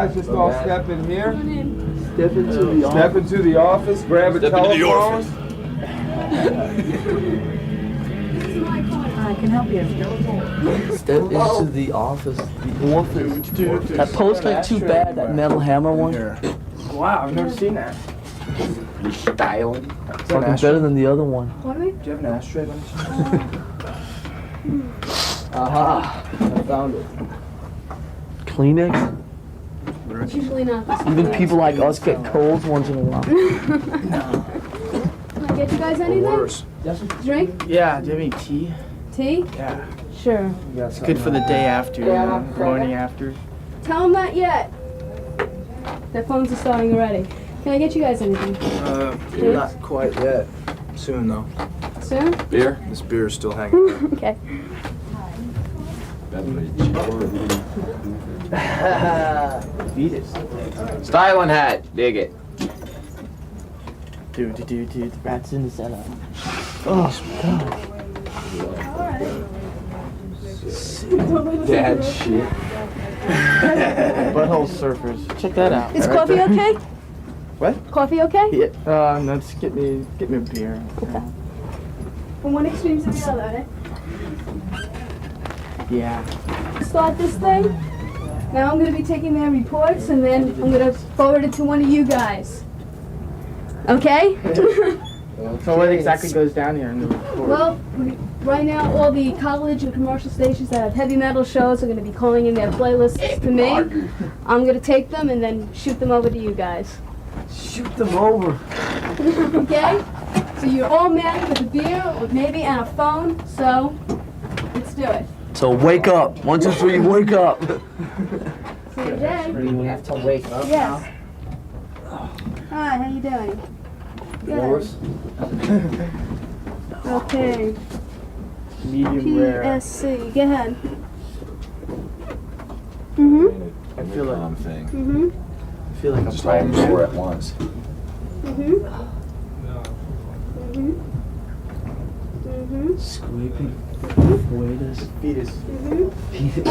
guys just all step in here. Step into the office. Step into the office. Grab a telephone. I can help you. Step into the office. The office. That poster ain't too bad. That Metal Hammer one. Wow, I've never seen that. Styling. Fucking better than the other one. What do we? Do you have an ashtray by any chance? Aha! I found it. Kleenex? It's usually not this. Even people like us get colds once in a while. Can I get you guys anything? Drink? Yeah, do you have any tea? Tea? Yeah. Sure. It's good for the day after, morning after. Tell them not yet. Their phones are starting already. Can I get you guys anything? Not quite yet. Soon though. Soon? Beer? This beer is still hanging there. Okay. Beat it. Styling hat. Dig it. Dude. The rat's in the center. Oh, God. Dad shit. Butthole surfers. Check that out. Is Right coffee there. okay? What? Coffee okay? Yeah. No, just get me a beer. From one extreme to the other, eh? Yeah. Start this thing. Now I'm going to be taking their reports and then I'm going to forward it to one of you guys. Okay? So what exactly goes down here in the report? Well, right now all the college and commercial stations that have heavy metal shows are going to be calling in their playlists to me. I'm going to take them and then shoot them over to you guys. Shoot them over. Okay? So you're all married with a beer, or maybe, and a phone, so let's do it. So wake up. 1, 2, 3, wake up. See you, Jay. We have to wake up Yes. Hi, how you doing? Good. Okay. Medium rare. PSC. Go ahead. Mhm. I feel like thing. Mhm. I feel like I'm Just all playing four at once. Mhm. Mhm. Mhm. Scraping. Waiters. fetus. Mhm.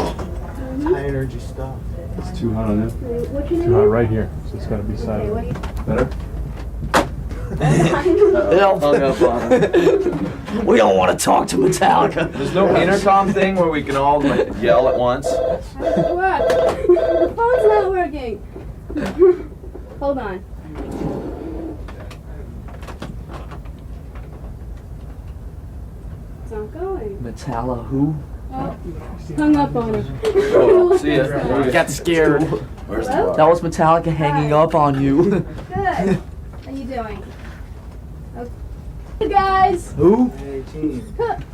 High energy stuff. It's too hot on it. What's your Too name? hot right here, so it's got to be Okay, silent. what? Better? We don't want to talk to Metallica. There's no intercom thing where we can all like yell at once. How does it work? The phone's not working. Hold on. It's not going. Metallica who? Oh, hung up on him. Oh, see ya. Got scared. Where's the Hello? bar? That was Metallica hanging up on you. Good. How you doing? Okay. Hey guys. Who?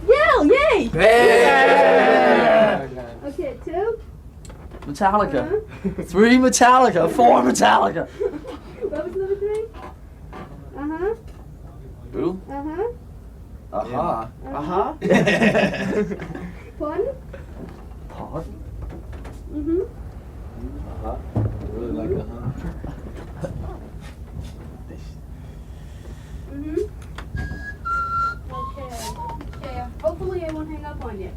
Yell! Yay! Hey! Okay, 2. Metallica. 3 Metallica. 4 Metallica. What was number 3? Uh-huh. Who? Uh-huh. Aha. Uh-huh. Pardon? Pardon? Mm-hmm. Really like Mm-hmm. Okay. Okay. Hopefully I won't hang up on you.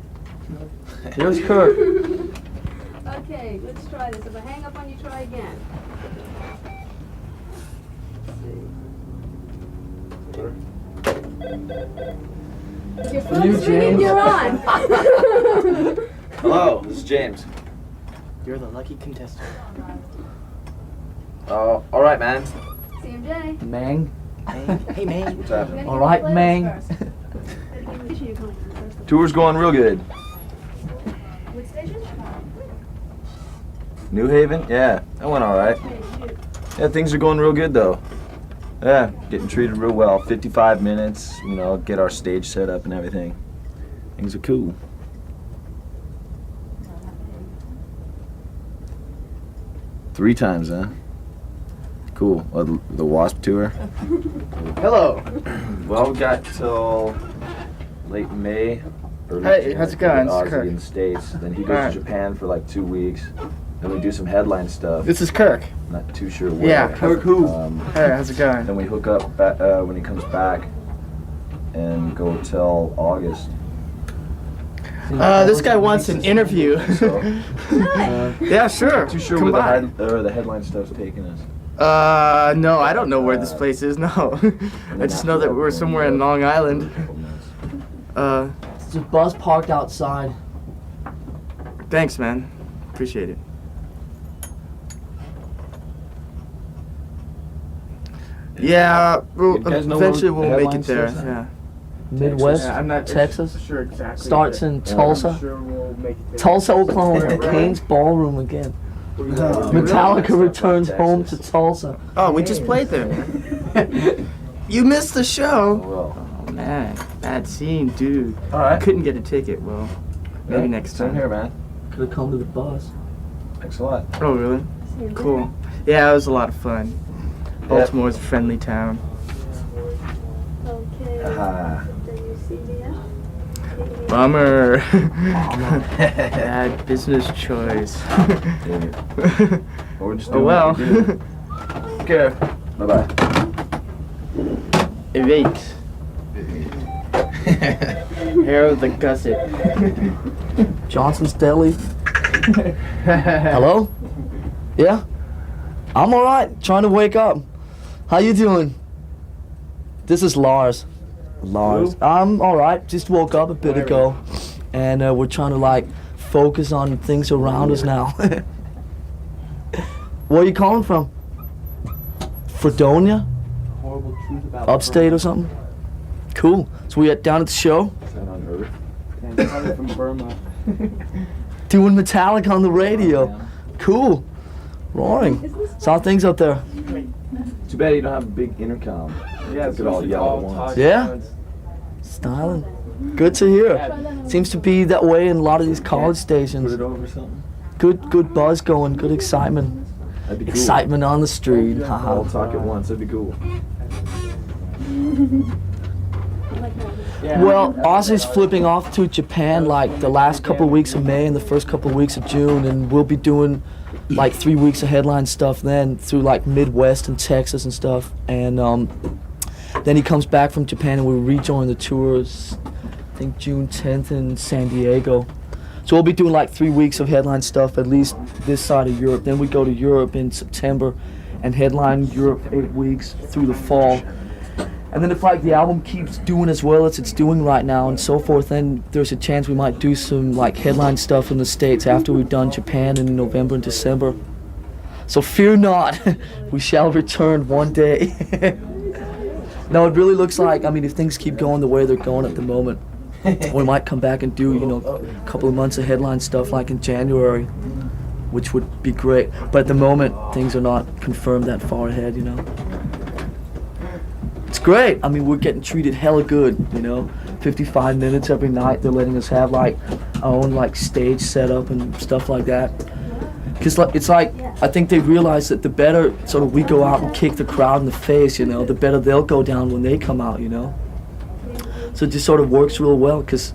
Here's Kurt. Okay, let's try this. If I hang up on you, try again. If your phone's ringing, James? you're on. Hello, this is James. You're the lucky contestant. Oh, all right, man. CMJ. Mang. Hey, man. What's happening? All right, Mang. Tour's going real good. What station? New Haven? Yeah, that went all right. Okay, shoot. Yeah, things are going real good though. Yeah, getting treated real well. 55 minutes, you know, get our stage set up and everything. Things are cool. Three times, huh? Cool. The Wasp tour? Hello. Well, we got till late May. Early Hey, June, how's it to get going? This is Ozzy Kirk. in the States. Then he goes Alright. to Japan for like 2 weeks. Then we do some headline stuff. This is Kirk. Not too sure where. Yeah, Kirk who? Hey, how's it going? Then we hook up when he comes back and go till August. This guy wants an interview. Yeah, sure. Too sure Come where by. the headline stuff's taking us. No, I don't know where this place is. No, I just know that we're somewhere in Long Island. There's a bus parked outside. Thanks, man. Appreciate it. Yeah, You guys know where eventually we'll make headline it there. starts at? Yeah. Midwest, Yeah, I'm not Texas. sure exactly. Starts in Tulsa. I'm sure we'll make it there. Tulsa, Oklahoma, Kane's Ballroom again. Metallica returns home to Tulsa. Oh, we just played there. You missed the show. Well, Oh man, bad scene, dude. all right. Couldn't get a ticket. Well, maybe next Same time. here, man. Could have come to the bus. Thanks a lot. Oh really? Cool. Yeah, it was a lot of fun. Baltimore's a friendly town. Okay. Ah. Then you see me now. Bummer. Bad business choice. Dang it. Well, we're just Oh doing well. what we do. Take care. Bye bye. Evade. Hair of the gusset. Johnson's Deli. Hello? Yeah? I'm alright. Trying to wake up. How you doing? This is Lars. Lars. I'm alright. Just woke up a bit ago. And we're trying to like focus on things around us now. Where are you calling from? Fredonia? Horrible truth about Upstate or something? Cool. So we down at the show? Is that on Earth? Burma. From Burma. Doing Metallica on the radio. Cool. Roaring. So how are things out there? Too bad you don't have a big intercom. Yeah, We could all yell at once. Yeah? Styling. Good to hear. Seems to be that way in a lot of these college Put stations. it over something. Good buzz going, good excitement. That'd be cool. Excitement on the street. All Haha. talk at once. That'd be cool. Well, Ozzy's flipping off to Japan like the last couple of weeks of May and the first couple of weeks of June, and we'll be doing like 3 weeks of headline stuff then through like Midwest and Texas and stuff. And then he comes back from Japan and we rejoin the tours, I think June 10th in San Diego. So we'll be doing like 3 weeks of headline stuff, at least this side of Europe. Then we go to Europe in September and headline Europe 8 weeks through the fall. And then if like the album keeps doing as well as it's doing right now and so forth, then there's a chance we might do some like headline stuff in the States after we've done Japan in November and December. So fear not, we shall return one day. No, it really looks like, I mean, if things keep going the way they're going at the moment, we might come back and do, you know, a couple of months of headline stuff like in January, which would be great. But at the moment, things are not confirmed that far ahead, you know. It's great. I mean, we're getting treated hella good, you know. 55 minutes every night. They're letting us have like our own like stage setup and stuff like that. Because it's like, I think they realize that the better sort of we go out and kick the crowd in the face, you know, the better they'll go down when they come out, you know. So it just sort of works real well, because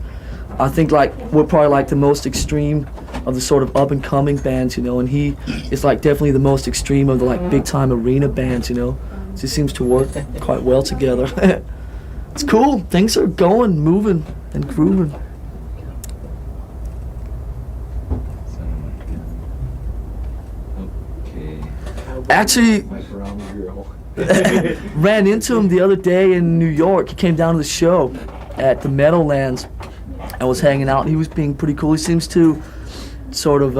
I think like we're probably like the most extreme of the sort of up and coming bands, you know, and he is like definitely the most extreme of the like big time arena bands, you know. It just seems to work quite well together. It's cool. Things are going, moving, and grooving. Okay. Actually, My brown girl. ran into him the other day in New York. He came down to the show at the Meadowlands and was hanging out. He was being pretty cool. He seems to sort of,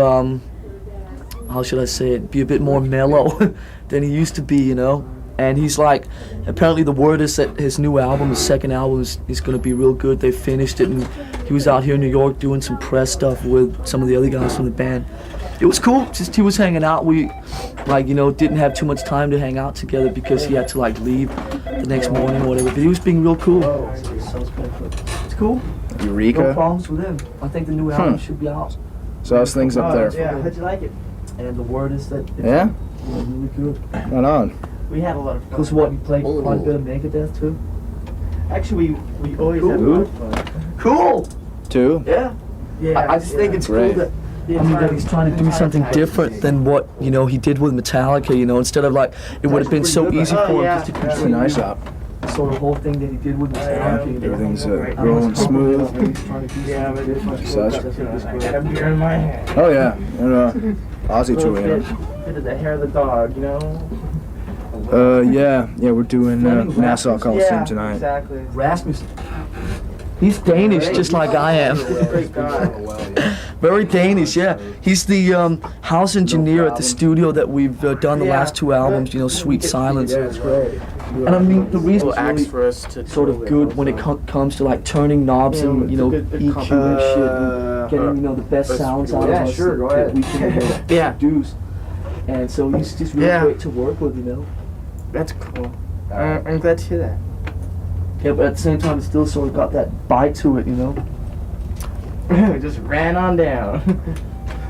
how should I say it, be a bit more mellow than he used to be, you know? And he's like, apparently the word is that his new album, his second album, is going to be real good. They finished it, and he was out here in New York doing some press stuff with some of the other guys from the band. It was cool. Just he was hanging out. We, like, you know, didn't have too much time to hang out together because he had to like leave the next morning or whatever. But he was being real cool. It's cool. No Eureka. problems with him. I think the new album should be out. So how's things up there? Yeah, how'd you like it? And the word is that it's Yeah? really good. Right on. We had a lot of fun. Because what, you played quite a bit of Megadeth too? Actually, we always Cool. have a lot of fun. Cool! Two? Yeah. Yeah, I just think it's cool Great. that, I mean, that he's trying to do something different than what, you know, he did with Metallica, you know, instead of like, it would have been so easy for him just to It's a nice up. sort of whole thing that he did with the sound. Everything's rolling smooth. Yeah, but Such. I got a beer in my hand. Oh yeah, and Aussie Little Joy. bit of the hair of the dog, you know? Yeah, we're doing Nassau Coliseum tonight. Exactly. Rasmussen. He's Danish, just like I am. Great guy. Very Danish, yeah. He's the house engineer at the studio that we've done the last 2 albums, you know, Sweet Silence. Yeah, it's great. And I mean, the reason it's Acts really for us to sort of good when it comes to like turning knobs and, you know, EQ and shit, and getting, you know, the best sounds out of us that we can produce. And so he's just really great to work with, you know. That's cool. I'm glad to hear that. Yeah, but at the same time, it's still sort of got that bite to it, you know. Just ran on down.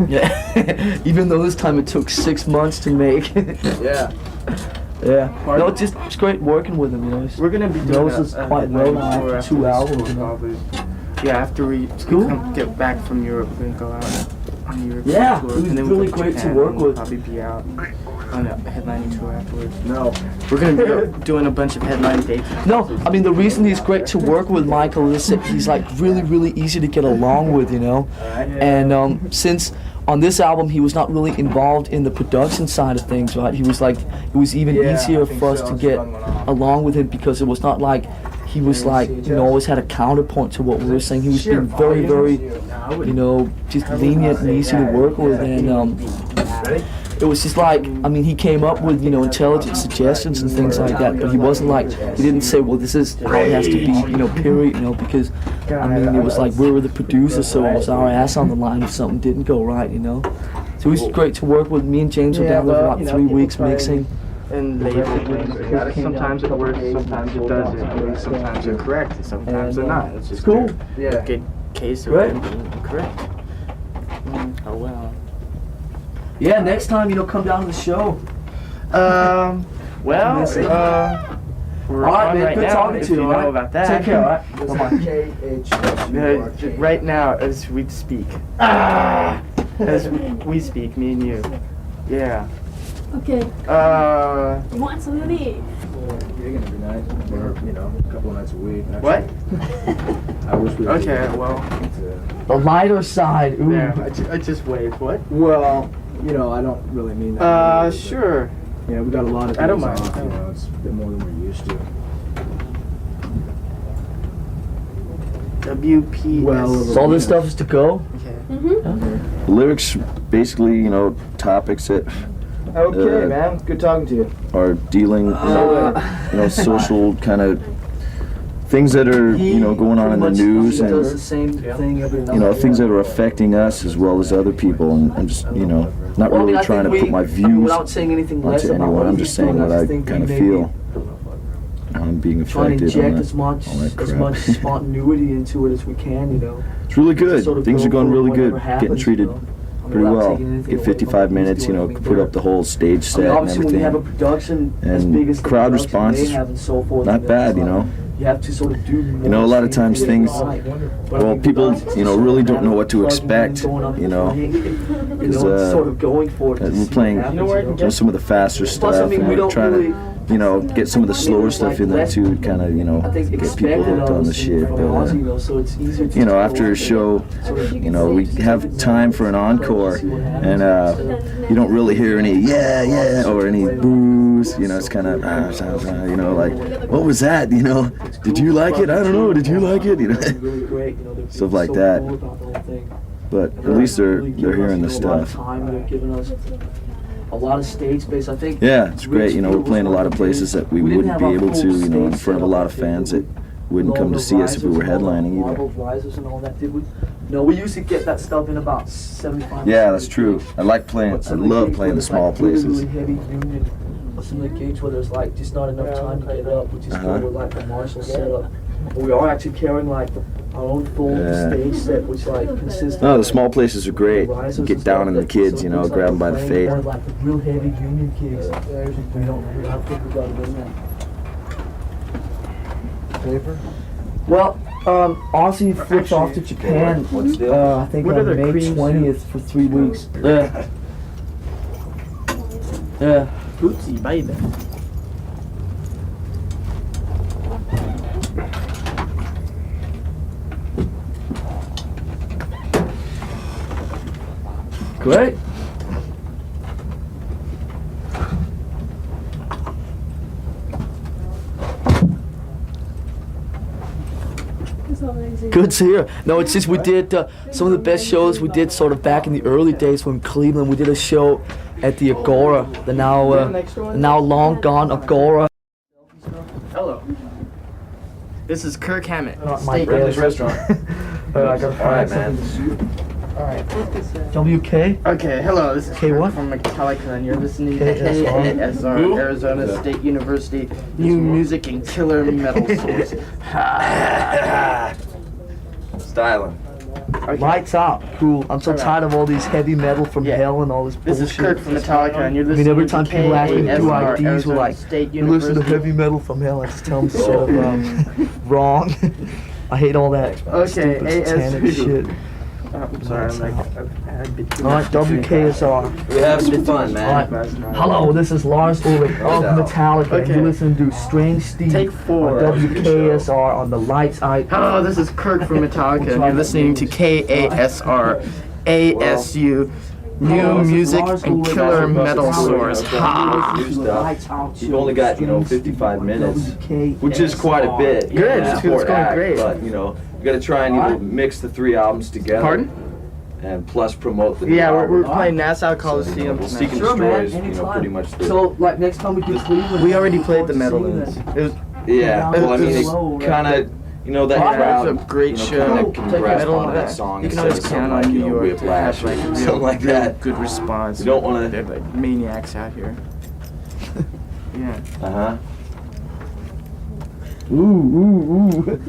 Yeah. Even though this time it took 6 months to make. Yeah. Yeah. No, it's great working with him, you know. We're gonna be doing knows us quite well now after 2 albums, you know. Yeah, after we Cool. get back from Europe, we're gonna go out on the European Yeah, tour. it was and then really we'll go great to Japan, work and we'll with. Probably be out on a headlining tour afterwards. No. We're gonna be doing a bunch of headline dates. No, I mean the reason he's great to work with, Michael, is that he's like really easy to get along with, you know. And since on this album he was not really involved in the production side of things, right? He was like, it was even easier for us to get along with him because it was not like he was like, you know, always had a counterpoint to what we were saying. He was being very, you know, just lenient and easy to work with, and it was just like, I mean, he came up with, you know, intelligent suggestions and things like that, but he wasn't like, he didn't say, well, this is how it has to be, you know, period, you know, because, I mean, it was like, we were the producers, so it was our ass on the line if something didn't go right, you know. So it was great to work with. Me and James were down there for about 3 weeks mixing. And sometimes it works, sometimes it doesn't. Sometimes they're correct, sometimes they're not. It's just cool. a good case of Right. them being correct. Oh well. Yeah, next time, you know, come down to the show. Well, we're All right, on man, right good now, talking if to you, you all know right? about that. Take care, all right? Bye-bye. Right now, as we speak. As we speak, me and you. Yeah. Okay. You want some of these? You're gonna be nice. Or, you know, a couple of nights a week. Actually. What? I wish we Okay, well. The lighter side, ooh. There, I just waved. What? Well, you know, I don't really mean that. Sure. Yeah, we got a lot of I don't days mind. off, you know, it's a bit more than we're used to. WP. So all this stuff is to go? Okay. Mm-hmm. Lyrics, basically, you know, topics that Okay, man. Good talking to you. are dealing, you know, social kind of things that are, you know, going on in the news, He does the and same thing every night. you know, things that are affecting us as well as other people. And I'm just, you know, not Well, I mean, really I trying to think put my I mean, views without saying anything less onto about anyone. what I'm he's just saying doing, what I I just think kind of we maybe feel. I'm being trying to affected inject on as much all that as crap. much spontaneity into it as we can, you know. It's really good. Sort of Things go are going for really whatever good. happens, Getting treated you know. I mean, pretty without well. taking anything Get away from 55 what he's minutes, you doing. know, I mean, put up the whole stage I set mean, and obviously when you have a everything. production as And big as the crowd production response they is have and so forth, not and bad, it's you know. like, you have to sort of do You know, a lot of times things, well, people, you know, really don't know what to expect, you know, because sort of going for it. to we're see playing, what you happens, know, some of the faster Plus, stuff, I mean, we and don't trying really, to, you know, get some of the slower stuff in there too, kind of, you know, I think, get people expected hooked of on the us shit. from But, Ozzy, you know, so it's easier to you know, go after a and show, sort of, you know, we have time for an encore, and you don't really hear any yeah or any boos. You know, it's kind of you know, like, what was that? You know, did you like it? I don't know. Did you like it? You know, really great, you know, they're stuff like so that. cool about the whole thing. but at least they're Really giving hearing the us, you know, a lot of stuff. time. They're giving us a lot of stage space. I think. Yeah, it's great. You know, we're playing a lot of places that we didn't wouldn't have be our able full to, you know, in stage front of a set lot up, of I think, fans that with wouldn't all come to the see us if we were risers and all the headlining either. marbles, risers and all that. Did we? No, we usually get that stuff in about 75. Yeah, that's true. I like playing. I love playing the small places. Really heavy union. Or some of the gigs where there's like just not enough time to get up, we just go with like the Marshall setup. But we are actually carrying like our own full stage set, which like consists. No, of, the small places are great. risers Get and down stuff on the that- kids, so you it know, looks grab them by we're the playing face. more like the real heavy union gigs. We don't. I don't think we got it in there. Paper? Well, Ozzy flips off to Japan. I think What are on the May cream 20th for 3 weeks. Yeah. Yeah. Bootsy, baby. Great. It's amazing. Good to hear. No, it's just we did some of the best shows we did sort of back in the early days when Cleveland. We did a show at the Agora, the now long gone Agora. Hello. This is Kirk Hammett. My Bradley's restaurant. I gotta All right, find man. something. Alright. WK. Okay, hello, this is K Kirk what? from Metallica, and you're listening to KSR. KASR, Arizona State University, New Music and Killer Metal Source. Styling. Okay. Lights out. Cool. I'm so Alright. tired of all these heavy metal from Yeah. hell and all this This bullshit. is Kirk from Metallica, and you're I mean, listening every to time people ask me to do KASR, IDs, we're Arizona like, State you listen to University. heavy metal from hell. I just tell them sort of wrong. I hate all that Okay, stupid satanic ASV. shit. I'm sorry, I'm like, I've had a bit too All much right, to drink. WKSR. We have some fun, All man. right. Hello, this is Lars Ulrich of Metallica, and Okay. you're listening to Strange Steve Take 4. on WKSR on the Lights Out. Hello, this is Kirk from Metallica, and you're listening to KASR, ASU, New Music and Killer Metal Source. Ha! New stuff. You've only got, 55 minutes, which is quite a bit. Good, Yeah, it's for going act, great. But, you got to try and mix the 3 albums together. Pardon? And plus promote the new Yeah, we're album. playing Nassau So, Coliseum we'll tonight. seek and Sure, man, destroys, anytime. pretty much the... So, like, next time we do Cleveland, We already played the Meadowlands. It was yeah, well, I mean, it kind of, that crowd, It's a great kind show. of can rest on that You song can instead always of something count like, on New York Whiplash to have or like something like real that. good response. You don't want They're to... like maniacs out here. Yeah. Uh-huh. Ooh.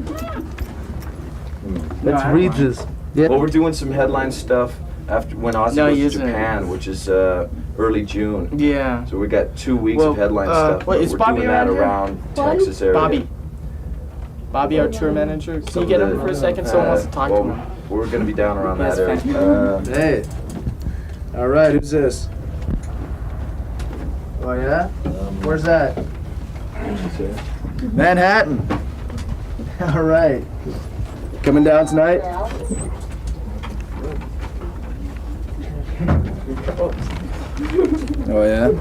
Let's I read don't this. Well, we're doing some headline stuff after when Ozzy No, goes he to isn't. Japan, which is early June. Yeah. So we got 2 weeks Well, of headline stuff. wait, but is we're Bobby doing that around here? around Bobby? Texas area. Bobby, our tour manager. Can you get him for a second? Someone wants to talk to him. We're gonna be down around Yes, that thank area. Hey. All right, who's this? Oh yeah? Where's that? Manhattan. All right. Coming down tonight? Oh yeah?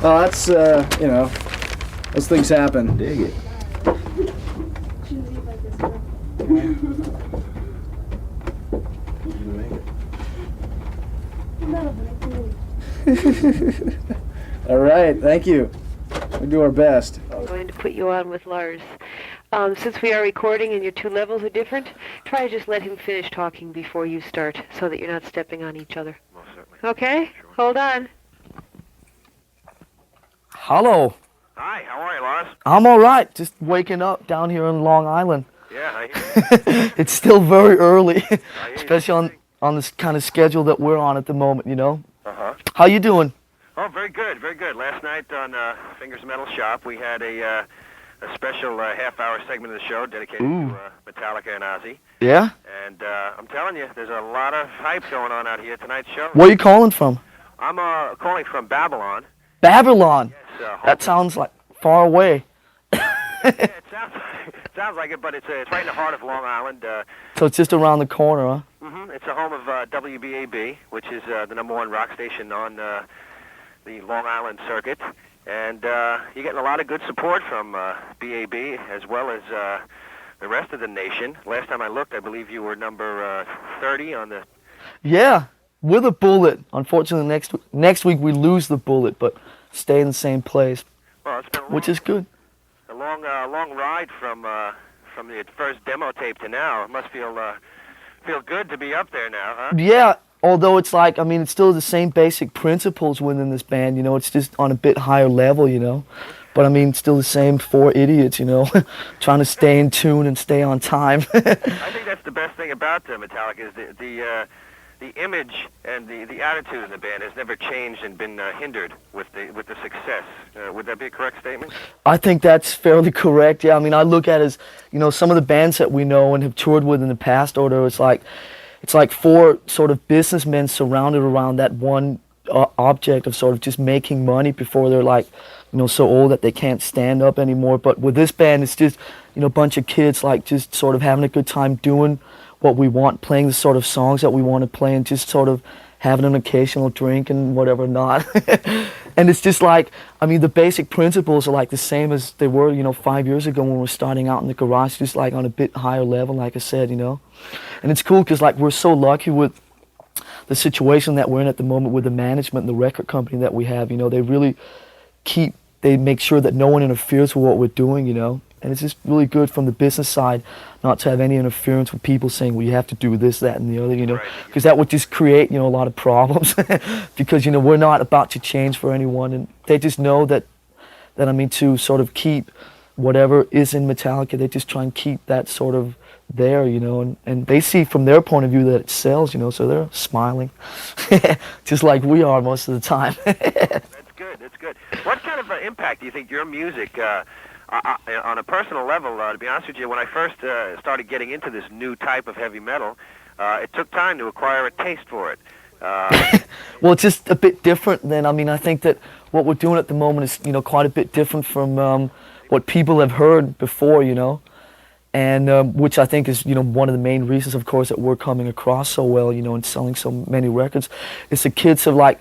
Oh, that's those things happen. Dig it. All right, thank you. We do our best. I'm going to put you on with Lars. Since we are recording and your 2 levels are different, try to just let him finish talking before you start so that you're not stepping on each other. Most certainly. Okay? Hold on. Hello. Hi, how are you, Lars? I'm all right. Just waking up down here in Long Island. Yeah, I hear It's still very early, you. especially on this kind of schedule that we're on at the moment, Uh-huh. How you doing? Oh, very good, very good. Last night on Fingers Metal Shop, we had a special half-hour segment of the show dedicated Ooh. to Metallica and Ozzy. Yeah? And I'm telling you, there's a lot of hype going on out here at tonight's show. Where you calling from? I'm calling from Babylon. Babylon. It's, That sounds like far away. yeah, it sounds like it, but it's right in the heart of Long Island. So it's just around the corner, huh? It's the home of WBAB, which is the #1 rock station on the Long Island circuit. And you're getting a lot of good support from BAB as well as the rest of the nation. Last time I looked, I believe you were number 30 on the... Yeah, with a bullet. Unfortunately, next week we lose the bullet, but stay in the same place, Well, it's been which is good. a long ride from the first demo tape to now. It must feel good to be up there now, huh? Yeah, although it's like, I mean, it's still the same basic principles within this band, it's just on a bit higher level, But I mean, still the same 4 idiots, trying to stay in tune and stay on time. I think that's the best thing about Metallica is the image and the attitude of the band has never changed and been hindered with the success. Would that be a correct statement? I think that's fairly correct, yeah. I mean, I look at it as, some of the bands that we know and have toured with in the past, or it's like 4 sort of businessmen surrounded around that one object of sort of just making money before they're like so old that they can't stand up anymore. But with this band, it's just, a bunch of kids like just sort of having a good time doing what we want, playing the sort of songs that we want to play, and just sort of having an occasional drink and whatever not. And it's just like, the basic principles are like the same as they were, 5 years ago when we were starting out in the garage, just like on a bit higher level, like I said, And it's cool because like we're so lucky with the situation that we're in at the moment with the management and the record company that we have. They really they make sure that no one interferes with what we're doing, And it's just really good from the business side not to have any interference with people saying, well, you have to do this, that, and the other, because that would just create, a lot of problems because, we're not about to change for anyone. And they just know that to sort of keep whatever is in Metallica, they just try and keep that sort of there, and they see from their point of view that it sells, so they're smiling just like we are most of the time. That's good. What kind of impact do you think your music, on a personal level, to be honest with you, when I first started getting into this new type of heavy metal, it took time to acquire a taste for it. Well, it's just a bit different than, I think that what we're doing at the moment is, quite a bit different from what people have heard before, and which I think is, one of the main reasons, of course, that we're coming across so well, and selling so many records. It's the kids have like,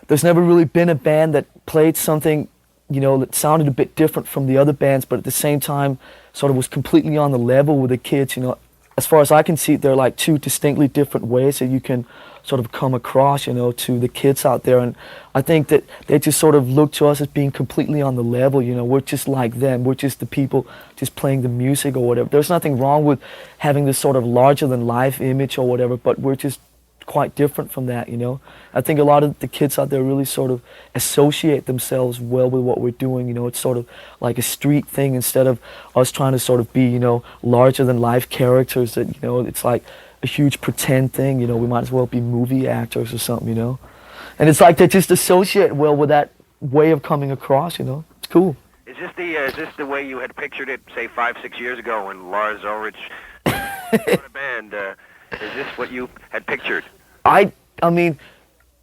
there's never really been a band that played something, that sounded a bit different from the other bands, but at the same time, sort of was completely on the level with the kids, As far as I can see, there are like two distinctly different ways that you can sort of come across, to the kids out there. And I think that they just sort of look to us as being completely on the level, We're just like them. We're just the people just playing the music or whatever. There's nothing wrong with having this sort of larger-than-life image or whatever, but we're just quite different from that, I think a lot of the kids out there really sort of associate themselves well with what we're doing, It's sort of like a street thing instead of us trying to sort of be, larger-than-life characters that, it's like a huge pretend thing, we might as well be movie actors or something, And it's like they just associate well with that way of coming across, It's cool. Is this the way you had pictured it, say 5-6 years ago when Lars Ulrich started a band? Is this what you had pictured? I mean,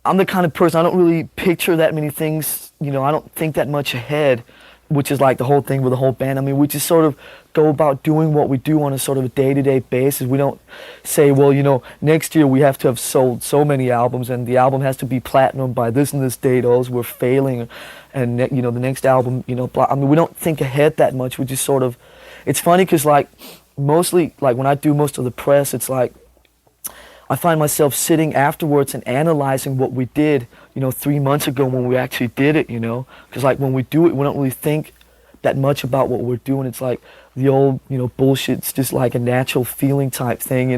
I'm the kind of person, I don't really picture that many things, I don't think that much ahead, which is like the whole thing with the whole band. We just sort of go about doing what we do on a sort of a day-to-day basis. We don't say, well, next year we have to have sold so many albums and the album has to be platinum by this and this date, or else we're failing. And, the next album, we don't think ahead that much. We just sort of, it's funny because like, mostly, like when I do most of the press, it's like, I find myself sitting afterwards and analyzing what we did, 3 months ago when we actually did it, Because like when we do it, we don't really think that much about what we're doing. It's like the old, bullshit. It's just like a natural feeling type thing,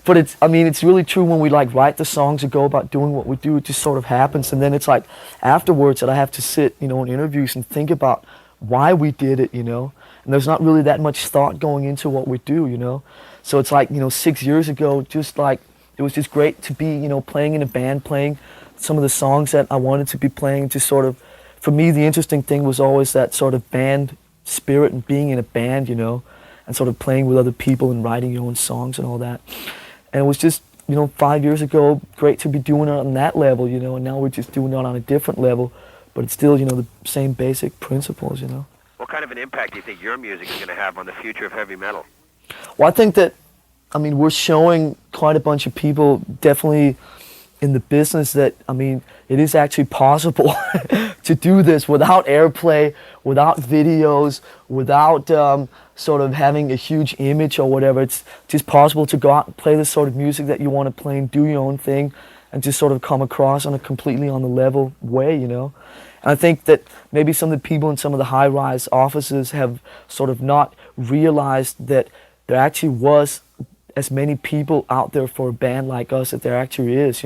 But it's really true when we like write the songs or go about doing what we do. It just sort of happens. And then it's like afterwards that I have to sit, in interviews and think about why we did it, And there's not really that much thought going into what we do, So it's like, 6 years ago, just like, it was just great to be, playing in a band, playing some of the songs that I wanted to be playing. Just sort of, for me, the interesting thing was always that sort of band spirit and being in a band, and sort of playing with other people and writing your own songs and all that. And it was just, 5 years ago, great to be doing it on that level, and now we're just doing it on a different level, but it's still, the same basic principles, What kind of an impact do you think your music is going to have on the future of heavy metal? Well, I think that, we're showing quite a bunch of people, definitely in the business, that, it is actually possible to do this without airplay, without videos, without sort of having a huge image or whatever. It's just possible to go out and play the sort of music that you want to play and do your own thing and just sort of come across on a completely on the level way, And I think that maybe some of the people in some of the high-rise offices have sort of not realized that there actually was as many people out there for a band like us that there actually is,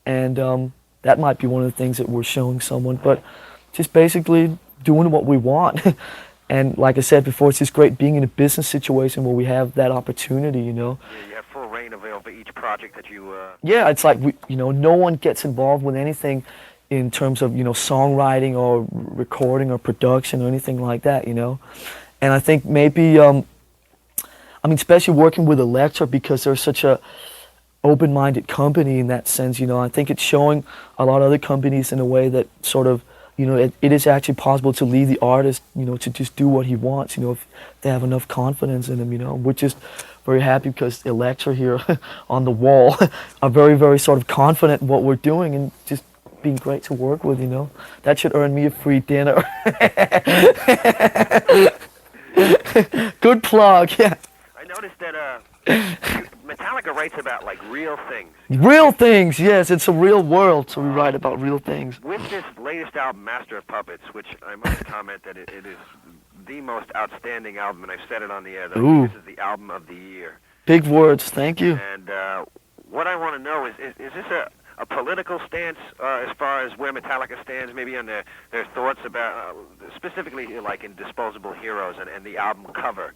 And that might be one of the things that we're showing someone, but just basically doing what we want. And like I said before, it's just great being in a business situation where we have that opportunity, Yeah, you have full reign over each project that you... Yeah, it's like, no one gets involved with anything in terms of, songwriting or recording or production or anything like that, And I think maybe... especially working with Elektra, because they're such a open-minded company in that sense, I think it's showing a lot of other companies in a way that sort of, you know, it is actually possible to lead the artist, you know, to just do what he wants, you know, if they have enough confidence in him, you know. We're just very happy because the Electra here on the wall are very, very sort of confident in what we're doing and just being great to work with, you know. That should earn me a free dinner. Good plug, yeah. I noticed that Metallica writes about like real things. Real things, yes, it's a real world, so we write about real things. With this latest album, Master of Puppets, which I must comment that it is the most outstanding album, and I've said it on the air, that this is the album of the year. Big words, thank you. And what I want to know is this a political stance as far as where Metallica stands, maybe on their thoughts about, specifically like in Disposable Heroes and the album cover?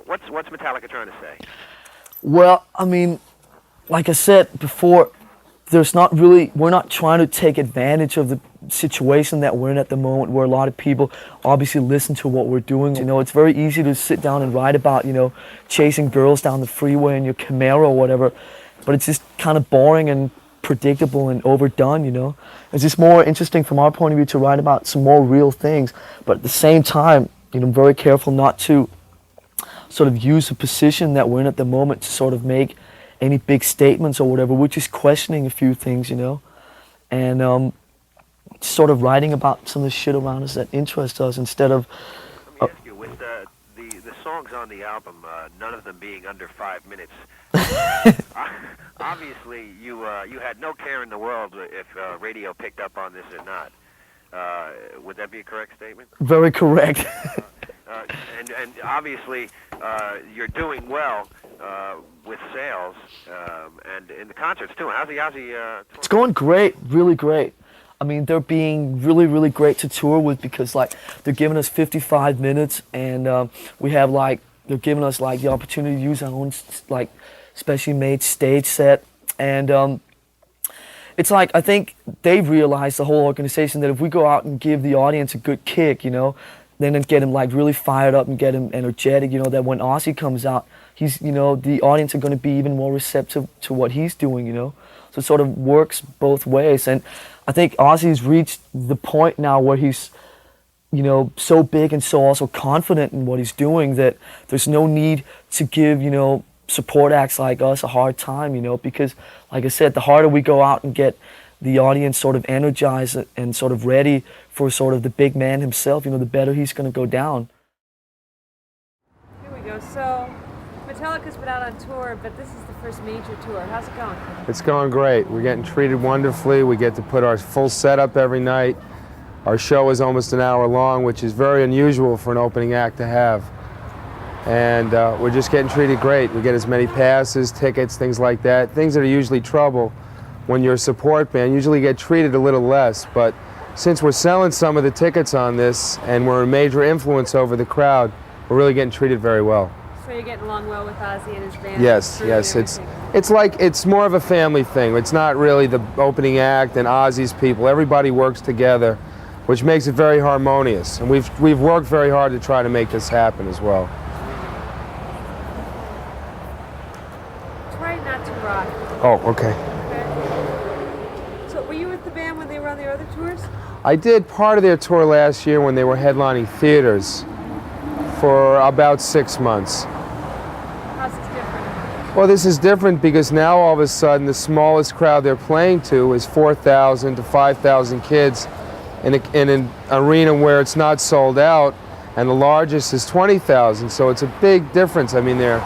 What's Metallica trying to say? Well, I mean, like I said before, we're not trying to take advantage of the situation that we're in at the moment, where a lot of people obviously listen to what we're doing. You know, it's very easy to sit down and write about, you know, chasing girls down the freeway in your Camaro or whatever, but it's just kind of boring and predictable and overdone, you know. It's just more interesting from our point of view to write about some more real things, but at the same time, you know, I'm very careful not to sort of use the position that we're in at the moment to sort of make any big statements or whatever. We're just questioning a few things, you know, and sort of writing about some of the shit around us that interests us instead of... Let me ask you, with the songs on the album, none of them being under 5 minutes, obviously you had no care in the world if radio picked up on this or not. Would that be a correct statement? Very correct. And obviously you're doing well with sales and in the concerts too. How's the tour? It's going great, really great. I mean, they're being really, really great to tour with because, like, they're giving us 55 minutes, and we have, like, they're giving us, like, the opportunity to use our own, like, specially made stage set, and it's like, I think they've realized, the whole organization, that if we go out and give the audience a good kick, you know, then get them like really fired up and get them energetic, you know, that when Ozzy comes out, he's, you know, the audience are going to be even more receptive to what he's doing, you know. So it sort of works both ways, and I think Ozzy's reached the point now where he's, you know, so big and so also confident in what he's doing that there's no need to give, you know, support acts like us a hard time, you know, because, like I said, the harder we go out and get the audience sort of energized and sort of ready for sort of the big man himself, you know, the better he's going to go down. Here we go. So Metallica's been out on tour, but this is the first major tour. How's it going? It's going great. We're getting treated wonderfully. We get to put our full setup every night. Our show is almost an hour long, which is very unusual for an opening act to have. And we're just getting treated great. We get as many passes, tickets, things like that. Things that are usually trouble when you're a support band usually get treated a little less, but since we're selling some of the tickets on this and we're a major influence over the crowd, we're really getting treated very well. So you're getting along well with Ozzy and his band? Yes, yes. It's more of a family thing. It's not really the opening act and Ozzy's people. Everybody works together, which makes it very harmonious. And we've worked very hard to try to make this happen as well. Try not to rock. Oh, okay. So were you with the band when they were on their other tours? I did part of their tour last year when they were headlining theaters for about 6 months. How's this different? Well, this is different because now all of a sudden the smallest crowd they're playing to is 4,000 to 5,000 kids in an arena where it's not sold out, and the largest is 20,000, so it's a big difference. I mean, they're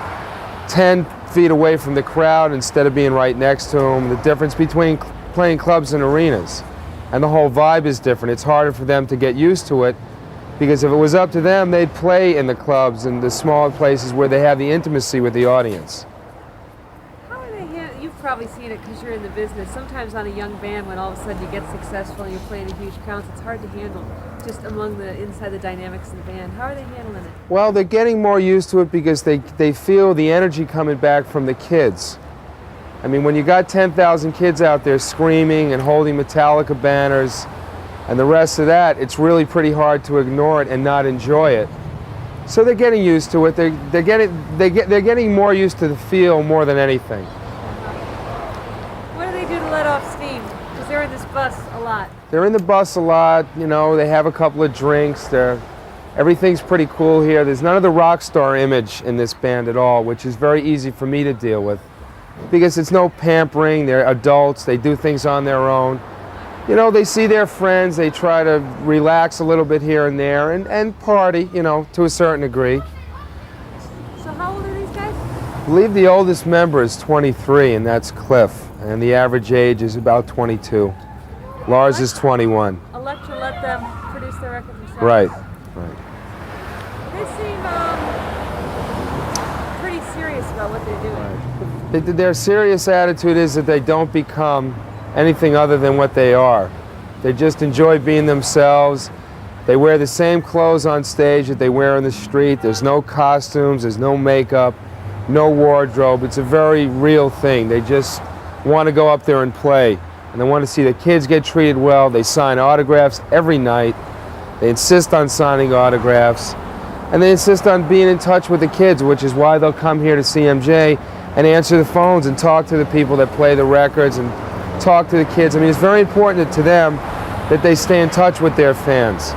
10 feet away from the crowd instead of being right next to them. The difference between playing clubs and arenas, and the whole vibe is different. It's harder for them to get used to it, because if it was up to them, they'd play in the clubs and the smaller places where they have the intimacy with the audience. How are they handling? You've probably seen it because you're in the business. Sometimes on a young band, when all of a sudden you get successful and you're playing in huge crowds, it's hard to handle just among the inside the dynamics of the band. How are they handling it? Well, they're getting more used to it because they feel the energy coming back from the kids. I mean, when you got 10,000 kids out there screaming and holding Metallica banners and the rest of that, it's really pretty hard to ignore it and not enjoy it. So they're getting used to it. They're getting more used to the feel more than anything. What do they do to let off steam? Because they're in this bus a lot. They're in the bus a lot, you know, they have a couple of drinks, everything's pretty cool here. There's none of the rock star image in this band at all, which is very easy for me to deal with. Because it's no pampering, they're adults, they do things on their own. You know, they see their friends, they try to relax a little bit here and there and party, you know, to a certain degree. So how old are these guys? I believe the oldest member is 23, and that's Cliff, and the average age is about 22. Lars is 21. Elektra let them produce their record themselves. Right. They seem pretty serious about what they're doing. Their serious attitude is that they don't become anything other than what they are. They just enjoy being themselves. They wear the same clothes on stage that they wear in the street. There's no costumes, there's no makeup, no wardrobe. It's a very real thing. They just want to go up there and play. And they want to see the kids get treated well. They sign autographs every night. They insist on signing autographs. And they insist on being in touch with the kids, which is why they'll come here to CMJ and answer the phones and talk to the people that play the records and talk to the kids. I mean, it's very important to them that they stay in touch with their fans.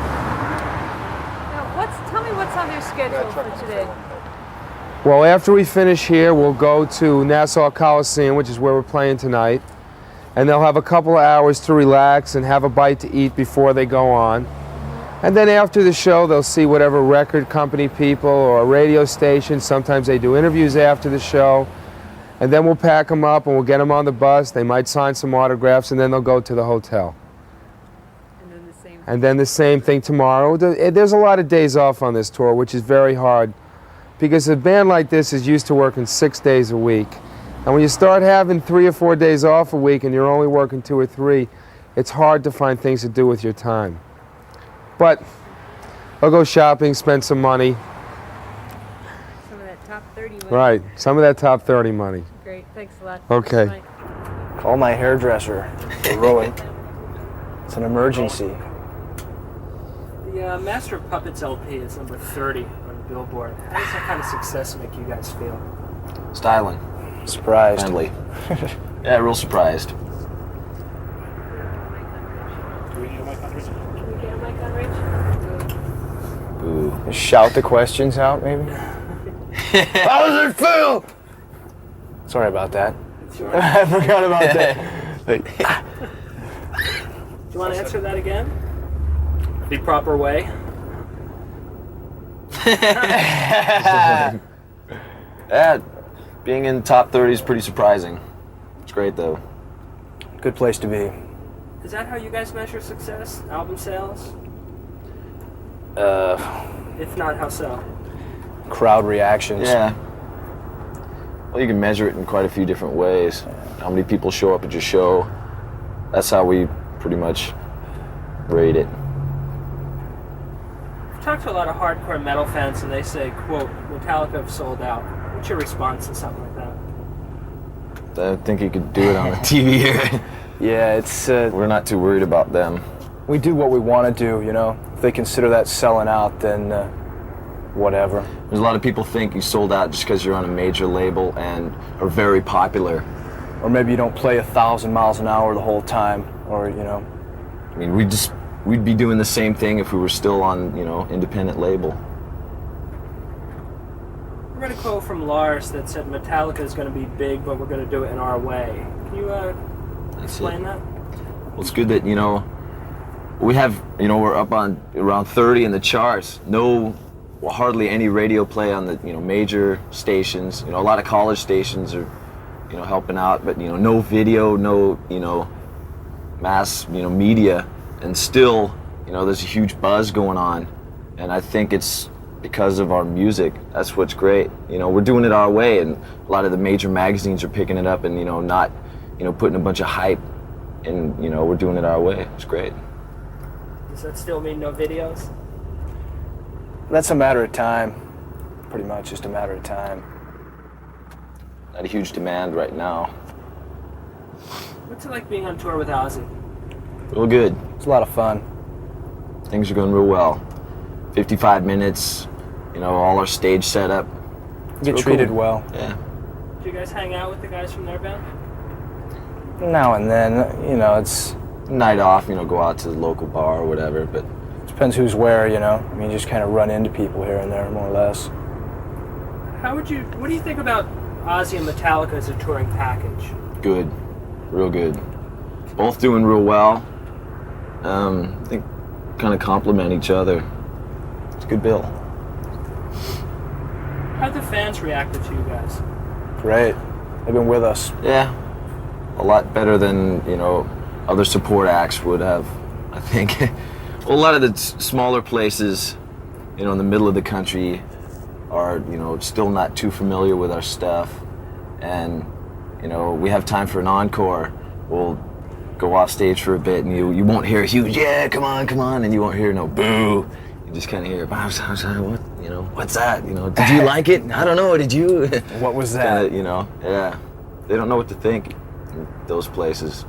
Now, tell me what's on their schedule for today. Well, after we finish here, we'll go to Nassau Coliseum, which is where we're playing tonight. And they'll have a couple of hours to relax and have a bite to eat before they go on. And then after the show, they'll see whatever record company people or a radio station. Sometimes they do interviews after the show. And then we'll pack them up and we'll get them on the bus. They might sign some autographs and then they'll go to the hotel. And then the same thing tomorrow. There's a lot of days off on this tour, which is very hard because a band like this is used to working 6 days a week. And when you start having 3 or 4 days off a week and you're only working 2 or 3, it's hard to find things to do with your time. But I'll go shopping, spend some money. Some of that top 30 money. Right, some of that top 30 money. Great, thanks a lot. Okay. Call my hairdresser. We're rolling. It's an emergency. The Master of Puppets LP is number 30 on Billboard. How does that kind of success make you guys feel? Styling. Surprised. Friendly. Yeah, real surprised. Do we need a mic on Rich? Can we get a mic on Rich? Boo. Just shout the questions out, maybe? How does it feel? Sorry about that. I forgot about that. Do you want to answer that again? The proper way? Yeah, being in top 30 is pretty surprising. It's great though. Good place to be. Is that how you guys measure success? Album sales? If not, how so? Crowd reactions. Yeah. Well, you can measure it in quite a few different ways. How many people show up at your show. That's how we pretty much rate it. I've talked to a lot of hardcore metal fans and they say, quote, Metallica have sold out. What's your response to something like that? I think you could do it on the TV here. Yeah, it's... We're not too worried about them. We do what we want to do, you know? If they consider that selling out, then whatever. There's a lot of people think you sold out just because you're on a major label and are very popular. Or maybe you don't play 1,000 miles an hour the whole time, or, you know... I mean, we'd be doing the same thing if we were still on, you know, independent label. I read a quote from Lars that said Metallica is going to be big, but we're going to do it in our way. Can you explain that? Well, it's good that, you know, we have, you know, we're up on around 30 in the charts. No, well, hardly any radio play on the, you know, major stations. You know, a lot of college stations are, you know, helping out, but, you know, no video, no, you know, mass, you know, media, and still, you know, there's a huge buzz going on, and I think it's because of our music. That's what's great. You know, we're doing it our way, and a lot of the major magazines are picking it up and, you know, not, you know, putting a bunch of hype, and, you know, we're doing it our way. It's great. Does that still mean no videos? That's a matter of time. Pretty much just a matter of time. Not a huge demand right now. What's it like being on tour with Ozzy? Real good. It's a lot of fun. Things are going real well. 55 minutes, you know, all our stage setup. Get treated well. Yeah. Do you guys hang out with the guys from their band? Now and then, you know, it's night off, you know, go out to the local bar or whatever. But Depends who's where, you know. I mean, you just kind of run into people here and there, more or less. What do you think about Ozzy and Metallica as a touring package? good, real good. Both doing real well. I think kind of complement each other. It's a good bill. How've the fans reacted to you guys? Great. They've been with us. Yeah, a lot better than, you know, other support acts would have, I think. Well, a lot of the smaller places, you know, in the middle of the country are, you know, still not too familiar with our stuff. And, you know, we have time for an encore. We'll go off stage for a bit and you won't hear a huge, yeah, come on, and you won't hear no boo. You just kind of hear, what, you know, what's that? You know, did you like it? I don't know, did you? What was that? Kinda, you know, yeah. They don't know what to think in those places.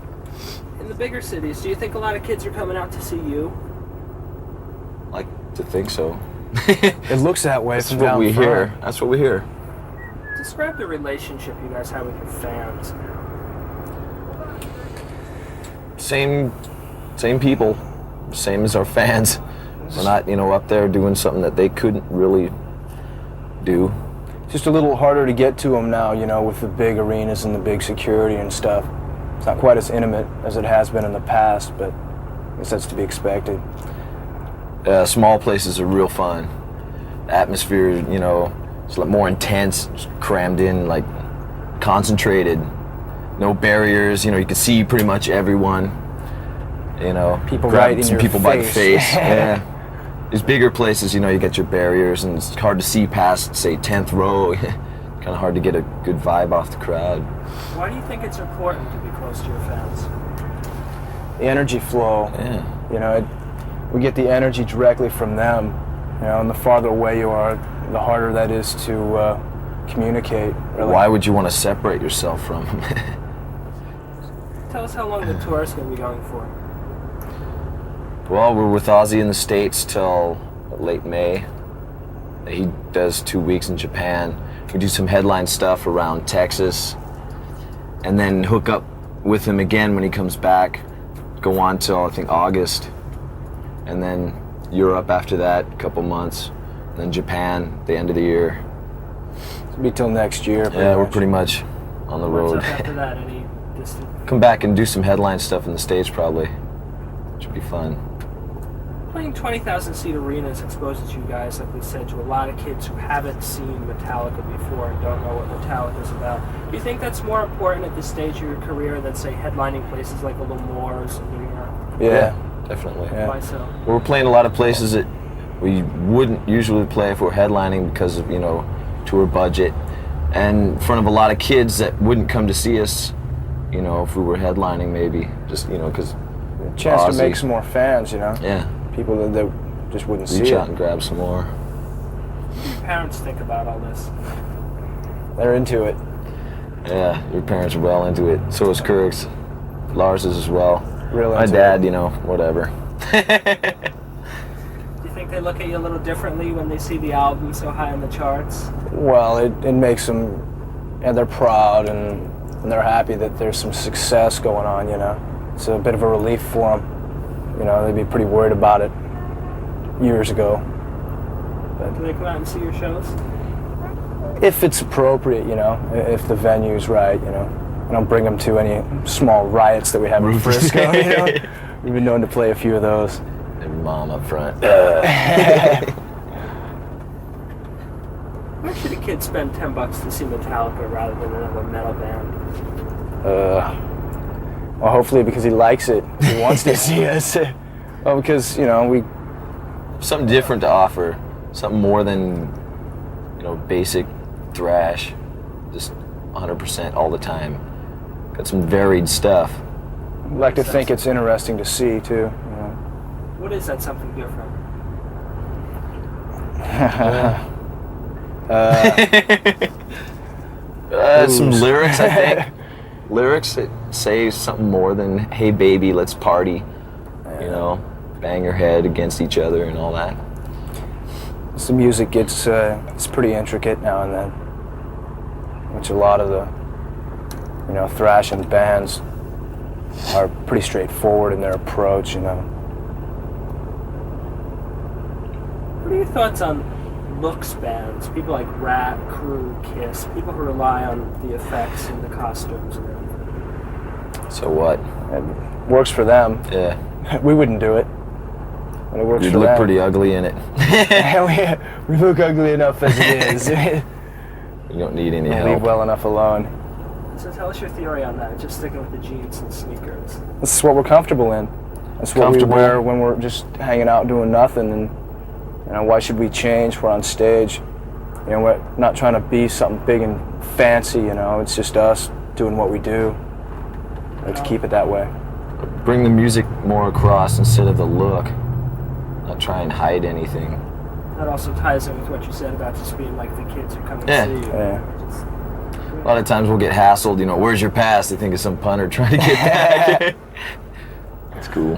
In the bigger cities, do you think a lot of kids are coming out to see you? Like to think so. It looks that way. That's from what down we front. hear. That's what we hear. Describe the relationship you guys have with your fans. Same people, same as our fans. We're not, you know, up there doing something that they couldn't really do. Just a little harder to get to them now, you know, with the big arenas and the big security and stuff. It's not quite as intimate as it has been in the past, but I guess that's to be expected. Small places are real fun. The atmosphere, you know, it's a lot more intense, crammed in, like concentrated. No barriers, you know, you can see pretty much everyone. You know, people grab right in some your people by the face. face. Yeah. These bigger places, you know, you get your barriers and it's hard to see past, say, 10th row. Kind of hard to get a good vibe off the crowd. Why do you think it's important to be close to your fans? The energy flow. Yeah. You know, we get the energy directly from them. You know, and the farther away you are, the harder that is to communicate. Really. Why would you want to separate yourself from them? Tell us how long the tour is going to be going for. Well, we're with Ozzy in the States till late May. He does 2 weeks in Japan. We do some headline stuff around Texas, and then hook up with him again when he comes back. Go on till, I think, August. And then Europe after that, a couple months. And then Japan, the end of the year. It'll be till next year. Yeah, we're pretty much on the road. What's up after that? Any distant? Come back and do some headline stuff in the States probably, which would be fun. Playing 20,000-seat arenas exposes you guys, like we said, to a lot of kids who haven't seen Metallica before and don't know what Metallica's about. Do you think that's more important at this stage of your career than, say, headlining places like Little Moors in New York? Yeah, definitely. Yeah. Why so? We're playing a lot of places that we wouldn't usually play if we're headlining because of, you know, tour budget, and in front of a lot of kids that wouldn't come to see us, you know, if we were headlining maybe, just, you know, because chance to make some more fans, you know. Yeah. People that just wouldn't see Reach it. out and grab some more. What do your parents think about all this? They're into it. Yeah, your parents are well into it. So is Kurg's. Lars is as well. Really My into dad, it. you know, whatever. Do you think they look at you a little differently when they see the album so high in the charts? Well, it makes them, and they're proud and they're happy that there's some success going on, you know. It's a bit of a relief for them. You know, they'd be pretty worried about it years ago. Do they come out and see your shows? If it's appropriate, you know, if the venue's right, you know. I don't bring them to any small riots that we have in Frisco, you know. We've been known to play a few of those. And mom up front. Why should a kid spend $10 to see Metallica rather than another metal band? Well, hopefully because he likes it. He wants to see us. Well, because, you know, we... Something different to offer. Something more than, you know, basic thrash. Just 100% all the time. Got some varied stuff. like to think it's interesting to see, too. You know. What is that something different? Some lyrics, I think. Lyrics that say something more than, hey baby, let's party. You know, bang your head against each other and all that. The music gets, it's pretty intricate now and then. Which a lot of the, you know, thrashing bands are pretty straightforward in their approach, you know. What are your thoughts on looks bands? People like Rat, Crew, Kiss, people who rely on the effects and the costumes and everything. So what? It works for them. Yeah. We wouldn't do it. But it works You'd for look them. pretty ugly in it. we look ugly enough as it is. You don't need any We help. leave well enough alone. So tell us your theory on that, just sticking with the jeans and sneakers. This is what we're comfortable in. That's what we wear when we're just hanging out doing nothing. And you know, why should we change? We're on stage. You know, we're not trying to be something big and fancy. You know, it's just us doing what we do. Let's keep it that way. Bring the music more across instead of the look. Not try and hide anything. That also ties in with what you said about just being like the kids who come and Yeah. see you. Yeah. A lot of times we'll get hassled, you know, where's your pass? They think it's some punter trying to get back. It's cool.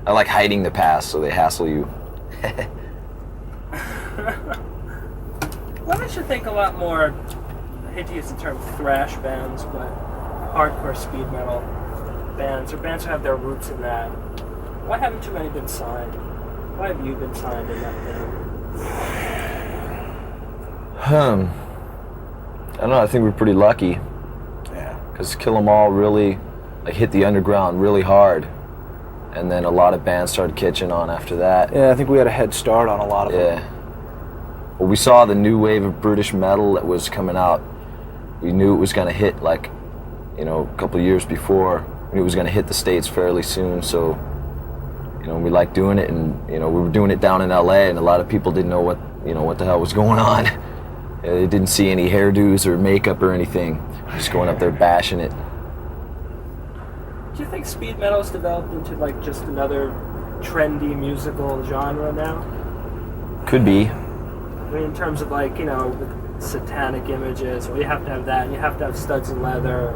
I like hiding the pass so they hassle you. Well, I should think a lot more, I hate to use the term thrash bands, but hardcore speed metal bands, or bands who have their roots in that. Why haven't too many been signed? Why have you been signed in that band? I don't know, I think we're pretty lucky. Yeah. Because Kill 'Em All really hit the underground really hard. And then a lot of bands started catching on after that. Yeah, I think we had a head start on a lot of them. Yeah. Well, we saw the new wave of British metal that was coming out. We knew it was going to hit a couple of years before. We knew it was going to hit the States fairly soon, so we liked doing it, and we were doing it down in LA, and a lot of people didn't know what the hell was going on. They didn't see any hairdos or makeup or anything. Just going up there bashing it. Do you think speed metal has developed into just another trendy musical genre now? Could be. I mean, in terms of with satanic images, or you have to have that, and you have to have studs and leather.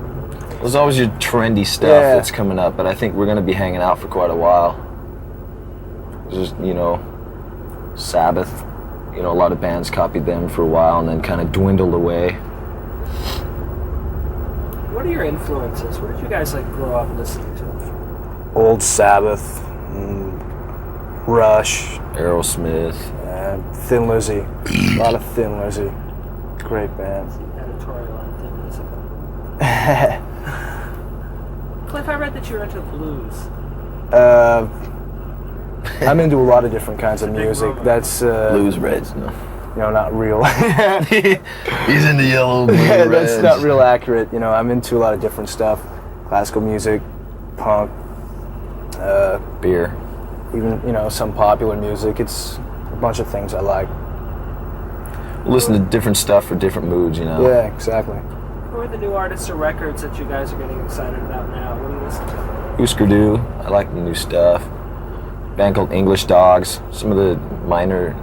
There's always your trendy stuff that's coming up, but I think we're going to be hanging out for quite a while. Just, Sabbath, a lot of bands copied them for a while and then kind of dwindled away. What are your influences? What did you guys grow up listening to? Old Sabbath, Rush, Aerosmith, Thin Lizzy, a lot of Thin Lizzy, great band. Editorial on Thin Lizzy. Cliff, I read that you were into blues. I'm into a lot of different kinds of music. That's Blues Reds, no. Not real. He's into yellow blue Reds. That's not real accurate. I'm into a lot of different stuff. Classical music, punk, beer. Even, some popular music. It's a bunch of things I like. Listen to different stuff for different moods, Yeah, exactly. Who are the new artists or records that you guys are getting excited about now? What do you listen to? Husker Du, I like the new stuff. Band called English Dogs, some of the minor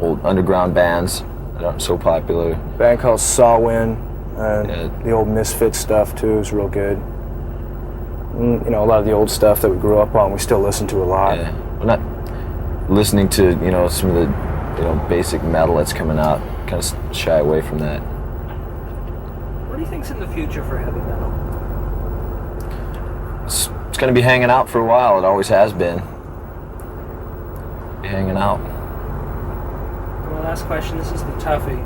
old underground bands that aren't so popular. Band called Sawin, and the old Misfit stuff too is real good. And, a lot of the old stuff that we grew up on, we still listen to a lot. Yeah, we're not listening to some of the basic metal that's coming out. Kind of shy away from that. What do you think's in the future for heavy metal? It's going to be hanging out for a while. It always has been. Be hanging out. My last question, this is the toughie.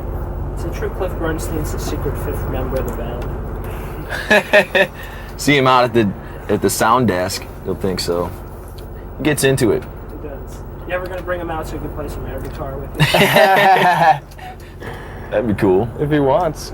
Is it true Cliff Bernstein's the secret fifth member of the band? See him out at the sound desk, you'll think so. He gets into it. He does. You ever going to bring him out so he can play some air guitar with you? That'd be cool. If he wants.